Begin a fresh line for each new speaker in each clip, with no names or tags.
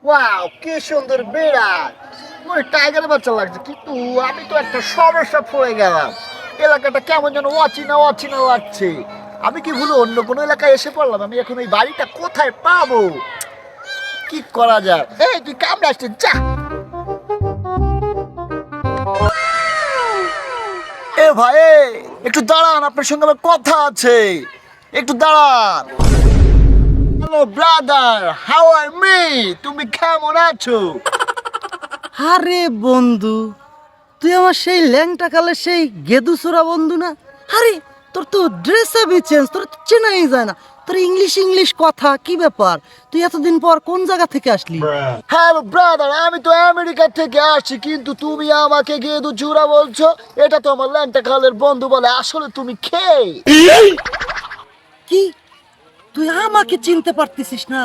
Wow, কি সুন্দর বিড়াল! ওই টাইগারের বাচ্চা লাগছে, কিন্তু আমি তো একটা সমস্যা পড়ে গেলাম। এলাকাটা কেমন যেন অচেনা অচেনা লাগছে। আমি কি ভুলে অন্য কোনো এলাকায় এসে পড়লাম? আমি এখন এই বাড়িটা কোথায় পাবো? কি করা যায়? এই তুই কামড়ে আসছিস, যা! এ ভাই, একটু দাঁড়ান, আপনার সঙ্গে আমার কথা আছে। একটু দাঁড়ান। Hello brother, how are me? তুমি কেমন আছো?
আরে বন্ধু, তুই আমার সেই ল্যাংটা কালের সেই গেদুসোরা বন্ধু না? আরে তোর তো ড্রেস আপই চেঞ্জ, তোর তো চেনাই যায় না। তোর ইংলিশ ইংলিশ কথা, কি ব্যাপার? তুই এতদিন পর কোন জায়গা থেকে আসলি?
হ্যালো ব্রাদার, আমি তো আমেরিকা থেকে আসছি, কিন্তু তুমি আমাকে গেদু চূড়া বলছো। এটা তো আমার ল্যাংটা খালের বন্ধু বলে। আসলে তুমি কে?
কি, তুই আমাকে চিনতে পারতেছিস না?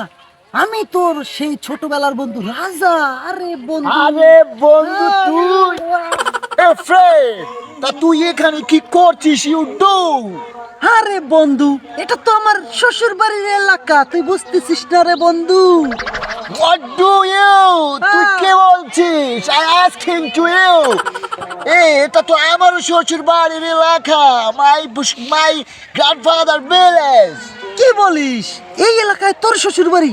আমি তোর সেই ছোটবেলার বন্ধু রাজা। আরে বন্ধু,
আরে বন্ধু তুই? এ ফ্রেন্ড, তা তুই এখানে কি করছিস? You do?
আরে বন্ধু, এটা তো আমার শ্বশুর বাড়ির এলাকা, তুই বুঝতেছিস না রে বন্ধু?
What do you? তুই কে বলছিস? I asking to you. এটা তো আমারও শ্বশুর বাড়ির এলাকা। My grandfather village.
কি বলিস? এই এলাকায় তোর শ্বশুর বাড়ি?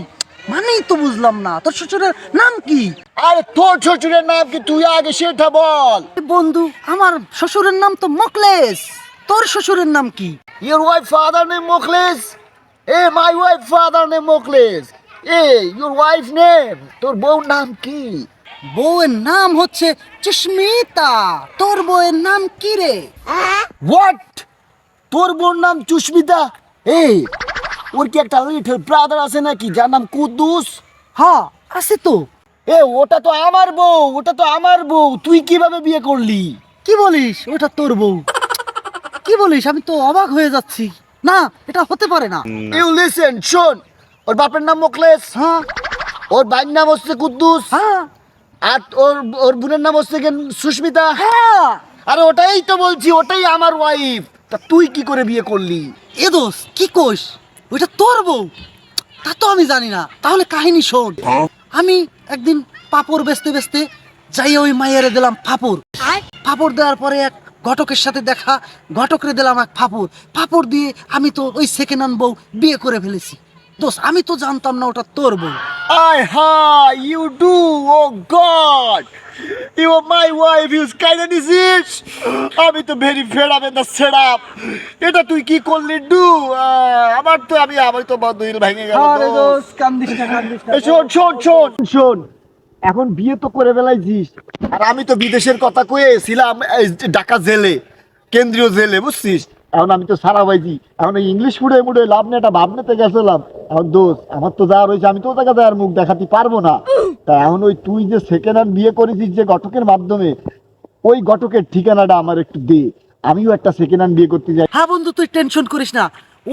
মানেই তো বুঝলাম না, তোর শ্বশুরের নাম কি?
আরে তোর শ্বশুরের নাম কি, তুই আগে সেটা বল।
এ বন্ধু, আমার শ্বশুরের নাম তো মকলেশ। তোর শ্বশুরের নাম কি?
Your wife father name Mukhlis? My wife father name Mukhlis. Your wife name? তোর বউর নাম কি?
বউয়ের নাম হচ্ছে চুস্মিতা। তোর বউয়ের নাম কি রে?
What? তোর বউর নাম চুস্মিতা? ওর কি একটা লিটল ব্রাদার আছে নাকি, যার নাম কুদ্দুস?
হ্যাঁ, আছে তো।
ওটা তো আমার বউ, ওটা তো আমার বউ। তুই কিভাবে বিয়ে করলি?
কি বলিস? ওটা তোর বউ? কি বলিস? আমি তো অবাক হয়ে যাচ্ছি। না, এটা হতে পারে না।
ইউ লিসেন, শোন। ওর বাপের নাম মুখলেস,
হ্যাঁ
ওর ভাইয়ের নাম হচ্ছে কুদ্দুস,
হ্যাঁ
আর ওর ওর বোনের নাম হচ্ছে সুস্মিতা।
হ্যাঁ।
আরে ওটাই তো বলছি, ওটাই আমার ওয়াইফ। তা তুই কি করে বিয়ে করলি?
এ দোষ, কি কোষ? ওইটা তোর বউ? তা তো আমি জানি না। তাহলে কাহিনী শোন। আমি একদিন পাপড় বেচতে বেচতে যাই ওই মাইয়ারে দিলাম ফাপড়। ফাপড় দেওয়ার পরে এক ঘটকের সাথে দেখা, ঘটকরে দিলাম এক ফাপড়। ফাপড় দিয়ে আমি তো ওই সেকেন্ড হ্যান্ড বউ বিয়ে করে ফেলেছি। দোষ, আমি তো জানতাম না ওটা তোর বউ।
You do? Oh God, you are my wife, you kind disease. আমি তো very fed up in the setup. এটা তুই কি করলি ডু? আমার তো বন্ধুইল ভেঙে গেল।
কান্দিস না, কান্দিস না।
শোন শোন শোন শোন, এখন বিয়ে তো করে ফেলাইছিস, আর আমি তো বিদেশের কথা কয়েছিলাম, ঢাকা জেলে, কেন্দ্রীয় জেলে, বুঝছিস? এখন আমি তো সারা পাইছি। এখন এই ইংলিশ ফুডে মুডে লাভ নিয়ে একটা ভাবনাতে গেছিলাম। এখন দোষ, আমার তো যা রয়েছে, আমি তো ও জায়গা আর মুখ দেখাতে পারবো না। তা এখন ওই তুই যে সেকেন্ড হ্যান্ড বিয়ে করেছিস যে ঘটকের মাধ্যমে, ওই ঘটকের ঠিকানাটা আমার একটু দে। আমিও একটা সেকেন্ড হ্যান্ড বিয়ে করতে যাই।
হ্যাঁ বন্ধু, তুই টেনশন করিস না।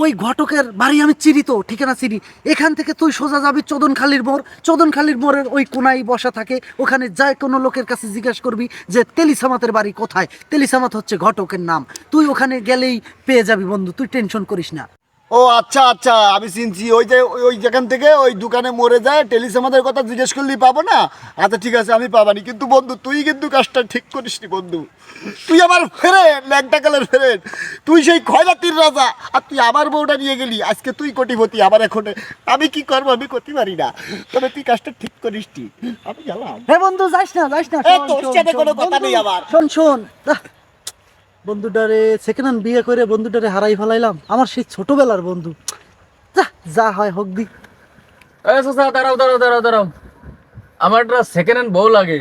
ওই ঘটকের বাড়ি আমি চিনি তো, ঠিকানা চিনি। এখান থেকে তুই সোজা যাবি চোদনখালির মোড়। চোদনখালির মোড়ের ওই কোনায় বসা থাকে, ওখানে যাই কোনো লোকের কাছে জিজ্ঞাসা করবি যে তেলিসামাতের বাড়ি কোথায়। তেলিসামাত হচ্ছে ঘটকের নাম। তুই ওখানে গেলেই পেয়ে যাবি বন্ধু, তুই টেনশন করিস না।
ও আচ্ছা আচ্ছা, আমি চিনছি। ওই যে ওই যেখান থেকে ওই দোকানে মরে যায় টেলিস আমাদের কথা জিজ্ঞেস করলেই পাবো না? আচ্ছা ঠিক আছে, আমি পাবানি। কিন্তু বন্ধু তুই কিন্তু কাজটা ঠিক করিসনি বন্ধু। তুই আমার ফ্রেন্ড, ল্যাংটাকালের ফ্রেন্ড। তুই সেই খয়রাতির রাজা, আর তুই আমার বউটা নিয়ে গেলি। আজকে তুই কোটিপতি, আমার এখন আমি কি করবো? আমি করতে পারি না। তবে তুই কাজটা ঠিক করিসনি, আমি গেলাম।
হে বন্ধু, যাস না, যাস না।
তোর সাথে কোনো কথা নেই আমার।
শোন শোন, বন্ধুটারে সেকেন্ড হ্যান্ড বিয়ে করে বন্ধুটারে হারাই ফেলাইলাম, আমার সেই ছোটবেলার বন্ধু। যা, যা হয় হোক দি।
চাচা, দাঁড়াও দাঁড়াও দাঁড়াও দাঁড়াও, আমার একটা সেকেন্ড হ্যান্ড বউ লাগে।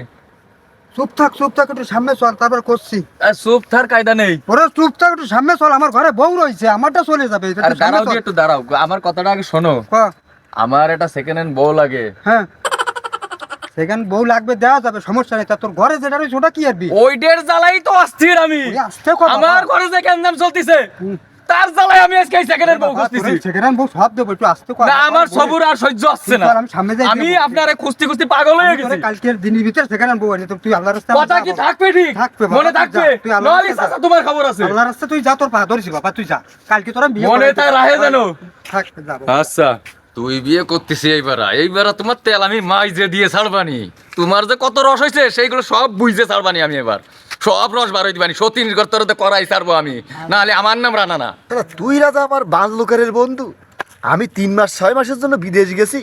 চুপ থাক, চুপ থাক, একটু সামনে চল, তারপর করছি।
চুপ থার কায়দা নেই।
ওরে চুপ থাক, একটু সামনে চল, আমার ঘরে বউ রয়েছে, আমারটা চলে যাবে। এটা
আর
একটু সামনে
দাঁড়াও
চল।
দিয়ে একটু দাঁড়াও, আমার কথাটা আগে শোনো।
ক।
আমার একটা সেকেন্ড হ্যান্ড বউ লাগে।
হ্যাঁ, সেখানে বউ লাগবে, দেওয়া যাবে, সমস্যা নেই। তা তোর ঘরে যেটা রয়েছে ওটা কি আরবি?
ওইটার জ্বালাই তো অস্থির আমি।
ওরে আস্তে কথা
আমার
বল।
ঘরে যে কেমন চলতিছে, তার জ্বালাই আমি আজকে সেকেন্ড হ্যান্ড বউ খুঁজতেছি।
সেখানে বউ সব দেবো, একটু আস্তে কথা।
না, আমার সবুর আর সহ্য হচ্ছে না।
আমি সামনে যাই।
আমি আপনারে খুঁজতে খুঁজতে পাগল হয়ে গেছি।
কালকের দিনের ভিতরে সেখানে বউ আছে, তুই আল্লাহর রাস্তায়
কথা কি থাকবে ঠিক?
থাকবে বাবা,
মনে
তুই
থাকবে?
যা, তুই আল্লাহর
নলি
রাস্তায়
চাচা,
যা।
তোমার খবর আছে?
আল্লাহর রাস্তায় তুই যা, তোর পা ধরেছি বাবা, তুই যা। কালকে তোরা বিয়ে
মনে
করে-
তাই রাহে যেন।
থাক, যাবো।
আচ্ছা, তুই বিয়ে করতেছি এইবার তোমার তেল আমি মাই যে দিয়ে ছাড়বানি, তোমার যে কত রস হয়েছে সেইগুলো সব বুঝতে ছাড়বানি আমি এবার, সব রস বার হয়ে দিবানি, সতীন গর্তরতে করাই ছাড়বো আমি, নাহলে আমার নাম রানা না।
দাদা তুই রাজা আমার বাল্যকারের বন্ধু। আমি 3 মাস 6 মাসের জন্য বিদেশ গেছি,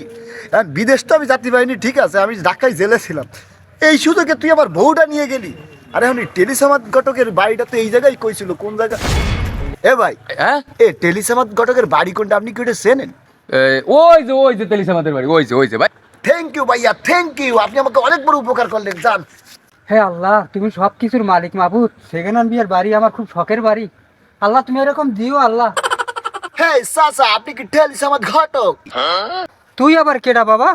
আর বিদেশ তো আমি যাত্রী বাহিনী ঠিক আছে, আমি ঢাকায় জেলে ছিলাম, এই সুযোগে তুই আমার বউটা নিয়ে গেলি। আরে আমি টেলিসামাদ ঘটকের বাড়িটা তো এই জায়গায় কইছিল, কোন জায়গা এ ভাই?
হ্যাঁ
এ টেলিসামাদ ঘটকের বাড়ি কোনটা, আপনি কি ওটা চেনেন?
ওই যে তেলিস আমাদের বাড়ি, ওই যে ভাই।
থ্যাংক ইউ ভাইয়া, থ্যাংক ইউ, আপনি আমাকে অনেক বড় উপকার করলেন। জান
হে আল্লাহ, তুমি সব কিছুর মালিক মাবুদ। সেকেন্ড হ্যান্ড বিয়ের বাড়ি আমার খুব শখের বাড়ি। আল্লাহ তুমি এরকম দিও আল্লাহ।
হ্যাঁ চাচা, আপনি কি টেলিসামাদ ঘটক?
তুই আবার কেডা বাবা?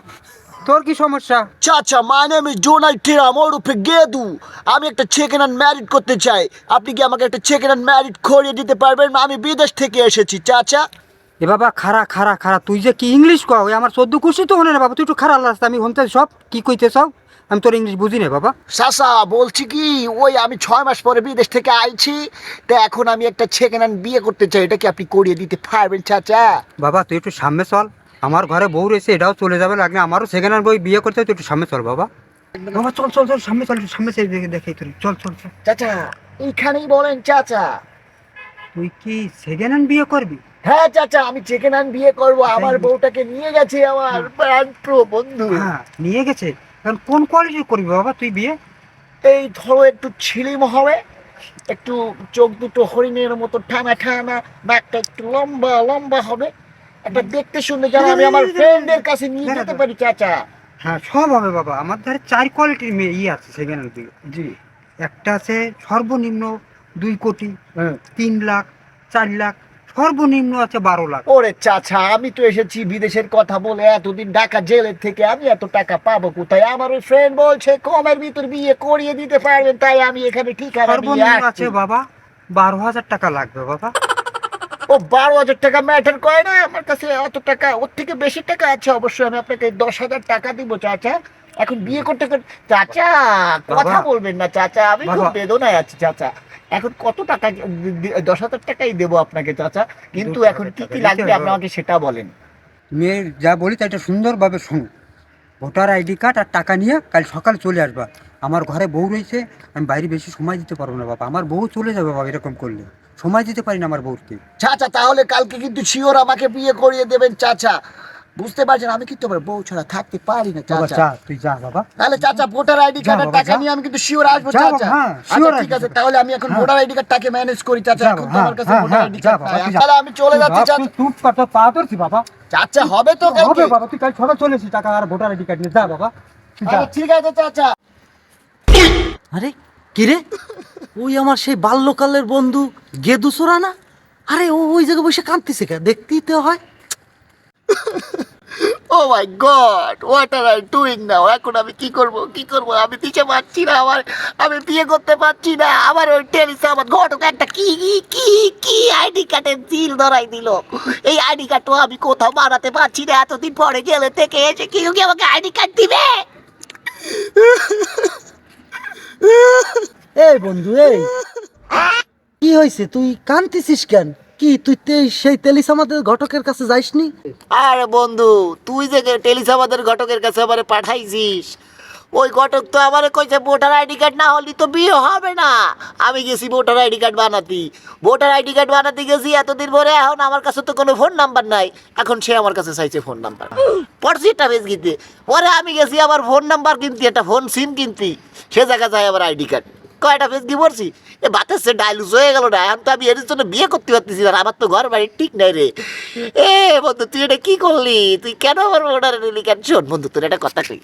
তোর কি সমস্যা?
চাচা my name is Donald Trump ওরফে গেদু। আমি একটা সেকেন্ড হ্যান্ড ম্যারিড করতে চাই, আপনি কি আমাকে একটা সেকেন্ড হ্যান্ড ম্যারিড করিয়ে দিতে পারবেন? আমি বিদেশ থেকে এসেছি চাচা।
এ বাবা খারা খারা খারা, তুই যে কি ইংলিশ কও, ওই আমার সদ্য খুশি তো হনে না বাবা। তুই একটু খারা রাস্তা, আমি হনতে সব কি কইতে সব, আমি তোর ইংলিশ বুঝি না বাবা।
চাচা বলছি কি, ওই আমি 6 মাস পরে বিদেশ থেকে আইছি, তা এখন আমি একটা সেকেন্ড হ্যান্ড বিয়ে করতে চাই, এটা কি আপনি করিয়ে দিতে পারবেন চাচা?
বাবা তুই একটু সামনে চল, আমার ঘরে বউ রয়েছে, এটাও চলে যাবে, লাগলে আমারও সেকেন্ড হ্যান্ড বই বিয়ে করতে হয়, তুই একটু সামনে চল বাবা। বাবা চল চল চল, সামনে চল, একটু সামনে চল, দেখে তুই চল চল চল।
চাচা এইখানেই বলেন চাচা।
তুই কি সেকেন্ড হ্যান্ড বিয়ে করবি?
হ্যাঁ চাচা, আমি সেকেন্ড হ্যান্ড বিয়ে করবো, আমার বউটাকে নিয়ে গেছে আমার প্রাণপ্রিয় বন্ধু।
হ্যাঁ নিয়ে গেছে, এখন কোন কোয়ালিটির করবি বাবা তুই বিয়ে?
এই ধরো একটু ছিলিম হবে, একটু চোখ দুটো হরিণের মতো টানা টানা, নাকটা একটু লম্বা লম্বা হবে, একটা দেখতে শুনতে যেন আমি আমার ফ্রেন্ডের কাছে নিয়ে যেতে পারি চাচা।
হ্যাঁ সব হবে বাবা, আমার ধারে 4 কোয়ালিটির মেয়ে আছে সেকেন্ড হ্যান্ড বিয়ে।
জি
একটা আছে সর্বনিম্ন 2 কোটি,
হ্যাঁ।
3 লাখ, 4 লাখ, সর্বনিম্ন আছে 12 লাখ।
ওরে চাচা, আমি তো এসেছি বিদেশের কথা বলে, এতদিন ঢাকা জেলের থেকে আমি এত টাকা পাবো কোথায়? আমার ওই ফ্রেন্ড বলছে কমের ভিতর বিয়ে করিয়ে দিতে পারবেন, তাই আমি এখানে ঠিকানা নিয়ে
সর্বনিম্ন আছে
আসছি।
বাবা 12,000 টাকা লাগবে বাবা।
ও 12,000 টাকা ম্যাটার করে না আমার কাছে, অত টাকা, ওর থেকে বেশি টাকা আছে অবশ্যই, আমি আপনাকে 10,000 টাকা দিব চাচা। এখন বিয়ে করতে চাচা কথা
বাবা।
বলবেন না চাচা, আমি খুব
বাবা।
বেদনায় আছি চাচা। এখন কত টাকা? 10,000 টাকাই দেবো আপনাকে চাচা, কিন্তু
10,000
এখন কি
টাকা
কি
দিতে
লাগবে
হবে
আপনি
বাবা।
আমাকে সেটা বলেন।
মেয়ের যা বলি তা এটা সুন্দরভাবে শোনো। ভোটার আইডি কার্ড আর টাকা নিয়ে কাল সকালে চলে আসবা। আমার ঘরে বউ রয়েছে, আমি বাইরে বেশি সময় দিতে পারবো না বাবা, আমার বউ চলে যাবে বাবা, এরকম করলে সময় দিতে পারি না আমার বউকে।
চাচা তাহলে কালকে কিন্তু শিওর আমাকে বিয়ে করিয়ে দেবেন চাচা, বুঝতে পারছেন? আমি কিন্তু আমার বউ ছাড়া থাকতে পারি না
বাবা
চাচা।
যা, তুই যা বাবা।
তাহলে চাচা ভোটার আইডি
যা
কার্ডের
বাবা,
টাকা
যা।
নিয়ে আমি কিন্তু শিওর আসবো
যা
চাচা।
বাবা, হ্যাঁ,
আচ্ছা
sure
ঠিক আছে,
আসবো।
তাহলে আমি এখন
হ্যাঁ।
ভোটার আইডি কার্ডটাকে ম্যানেজ করি চাচা,
যা
এখন
বাবা,
তো আমার কাছে
হ্যাঁ,
ভোটার
হ্যাঁ,
আইডি
যা
কার্ড
বাবা,
নাই।
তুই যা।
তাহলে আমি চলে যাচ্ছি চাচা।
তুই কত পা ধরছি বাবা।
চাচা হবে তো
হবে
কালকে?
বাবা, তুই কাল সকালে চলে এসিস, টাকা আর ভোটার আইডি কার্ড নিয়ে যা বাবা, তুই যা।
আচ্ছা, ঠিক আছে চাচা।
আরে কি রে, ওই আমার সেই বাল্যকালের বন্ধু গেদু সোরা না? আরে ও ওই জায়গায় বসে কাঁদতেছে কে? দেখতেই তো হয়।
Oh my God, what are I doing now? এখন আমি কি করব কি করব? আমি দিতে পারছি না, আমি বিয়ে করতে পারছি না। আমার ওই টেলিসে আমার ঘটক একটা কি কি কি কি আইডি কার্ডের জিল ধরাই দিল। এই আইডি কার্ডটা আমি কোথাও বানাতে পারছি না, এতদিন পরে জেলে থেকে এসে কেউ কি আমাকে আইডি কার্ড দিবে?
এই বন্ধু, এই কি হয়েছে? তুই কাঁদতেছিস কেন? কি তুই সেই তেলিস আমাদের ঘটকের কাছে যাইসনি?
আরে বন্ধু, তুই যে টেলিসামাদের ঘটকের কাছে আমারে পাঠাইছিস, ওই ঘটক তো আমারে কইছে ভোটার আইডি কার্ড না হলে তো বিয়ে হবে না। আমি গেছি ভোটার আইডি কার্ড বানাতে, ভোটার আইডি কার্ড বানাতে গেছি এতদিন পরে, এখন আমার কাছে তো কোনো ফোন নাম্বার নাই। এখন সে আমার কাছে চাইছে ফোন নাম্বার, পড়ছি একটা পেজ কিনতে, পরে আমি গেছি আবার ফোন নাম্বার কিনতে, একটা ফোন সিম কিনতে, সে জায়গা যায় আবার আইডি কার্ড। কয়টা পেজ কি পড়ছি, এ বাতের সে ডাইলুস হয়ে গেল না। এখন তো আমি এর জন্য বিয়ে করতে পারতেছি না, আমার তো ঘর বাড়ি ঠিক নাই রে। এ বন্ধু তুই এটা কি করলি? তুই কেন আমার ভোটার আইডি কার্ড? শোন বন্ধু, তোর একটা কথা কই,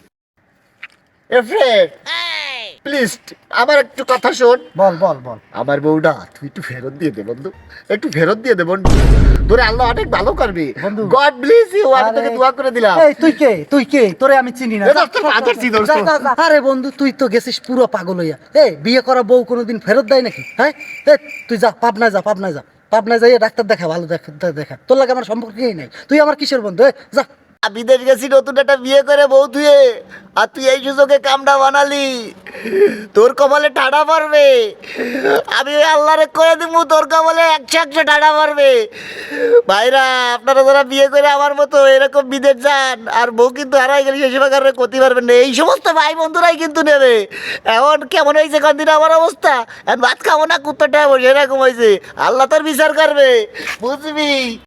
এ ফ্রেন্ড প্লিজ আমার একটু কথা শোন।
বল বল বল।
আমার বউটা তুই একটু ফেরত দিয়ে দে বন্ধু, একটু ফেরত দিয়ে দে বন্ধু, তোরে আল্লাহ অনেক ভালো করবে
বন্ধু।
গড ব্লেস ইউ, আমি তোকে দোয়া করে দিলাম।
এই তুই কে? তুই কে? তোরে আমি চিনি না।
এ দোস্ত, আদর ছি দোস্ত।
যা, যা, যা। আরে বন্ধু, তুই তো গেছিস পুরো পাগল হইয়া। এই বিয়ে করা বউ কোনোদিন ফেরত দেয় নাকি? হ্যাঁ, এই তুই যা, পাবনায় যা, পাবনায় যা, পাবনায় যাইয়ে ডাক্তার দেখা, ভালো দেখা। তোর লাগে আমার সম্পর্কই নাই, তুই আমার কিসের বন্ধু? যা।
বিদেশ গেছি নতুন একটা বিয়ে করে বউ ধুয়ে, আর তুই এই সুযোগে কামটা বানালি, তোর কপালে ঠাডা পড়বে। আমি ওই আল্লাহরে করে দিব, তোর কপালে 100 ঠাডা পড়বে। ভাইরা, আপনারা যারা বিয়ে করে আমার মতো এরকম বিদেশ যান আর বউ কিন্তু হারাই গেলে সেই সময় কারণে ক্ষতি পারবেন না, এই সমস্ত ভাই বন্ধুরাই কিন্তু নেবে। এখন কেমন হয়েছে কদিন আমার অবস্থা, এখন ভাত খাবো না কুত্তাটা বসে এরকম হয়েছে, আল্লাহ তোর বিচার করবে, বুঝবি।